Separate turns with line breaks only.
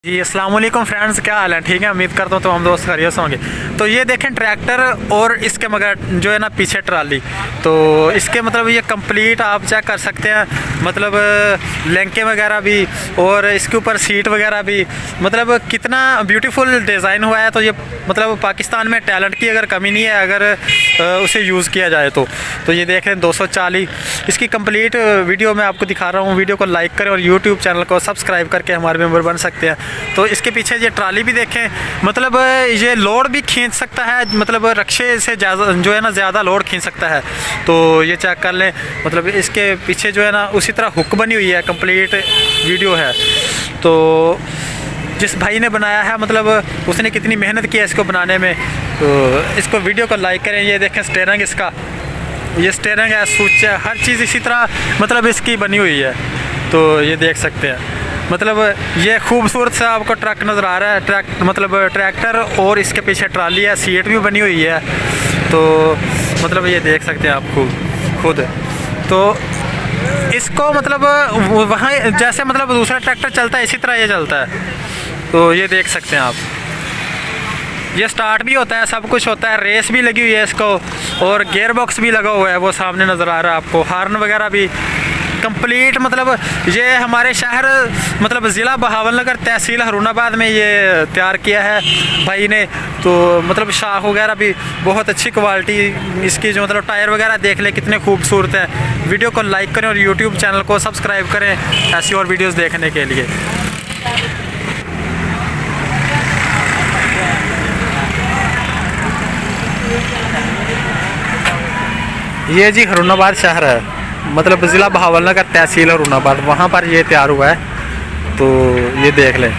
जी अस्सलाम वालेकुम फ्रेंड्स, क्या हाल है? ठीक है, उम्मीद करता हूँ तो हम दोस्त खैरियत से होंगे। तो ये देखें ट्रैक्टर और इसके मगर जो है ना पीछे ट्राली, तो इसके मतलब ये कंप्लीट आप चेक कर सकते हैं, मतलब लैंके वगैरह भी और इसके ऊपर सीट वगैरह भी, मतलब कितना ब्यूटीफुल डिज़ाइन हुआ है। तो ये मतलब पाकिस्तान में टैलेंट की अगर कमी नहीं है अगर उसे यूज़ किया जाए तो ये देख रहे हैं 240। इसकी कंप्लीट वीडियो मैं आपको दिखा रहा हूँ। वीडियो को लाइक करें और यूट्यूब चैनल को सब्सक्राइब करके हमारे मेंबर बन सकते हैं। तो इसके पीछे ये ट्राली भी देखें, मतलब ये लोड भी खींच सकता है, मतलब रक्शे से ज़्यादा जो है ना ज़्यादा लोड खींच सकता है। तो ये चेक कर लें, मतलब इसके पीछे जो है ना उसी तरह हुक बनी हुई है, कंप्लीट वीडियो है। तो जिस भाई ने बनाया है मतलब उसने कितनी मेहनत की है इसको बनाने में, तो इसको वीडियो को लाइक करें। ये देखें स्टेयरिंग इसका, ये स्टेयरिंग है, स्विच है, हर चीज़ इसी तरह मतलब इसकी बनी हुई है। तो ये देख सकते हैं, मतलब ये खूबसूरत सा आपको ट्रक नज़र आ रहा है, मतलब ट्रैक्टर और इसके पीछे ट्राली है, सीट भी बनी हुई है। तो मतलब ये देख सकते हैं आप खुद। तो इसको मतलब वहाँ जैसे मतलब दूसरा ट्रैक्टर चलता है इसी तरह ये चलता है। तो ये देख सकते हैं आप, ये स्टार्ट भी होता है, सब कुछ होता है, रेस भी लगी हुई है इसको और गियर बॉक्स भी लगा हुआ है, वो सामने नज़र आ रहा है आपको, हार्न वगैरह भी कंप्लीट। मतलब ये हमारे शहर मतलब ज़िला बहावलनगर तहसील हरुणाबाद में ये तैयार किया है भाई ने। तो मतलब शाख वगैरह भी बहुत अच्छी क्वालिटी इसकी, जो मतलब टायर वगैरह देख ले कितने खूबसूरत हैं। वीडियो को लाइक करें और यूट्यूब चैनल को सब्सक्राइब करें ऐसी और वीडियोस देखने के लिए। ये जी हरुणाबाद शहर है, मतलब ज़िला बहावलनगर तहसील हरुणाबाद, वहाँ पर ये तैयार हुआ है। तो ये देख लें।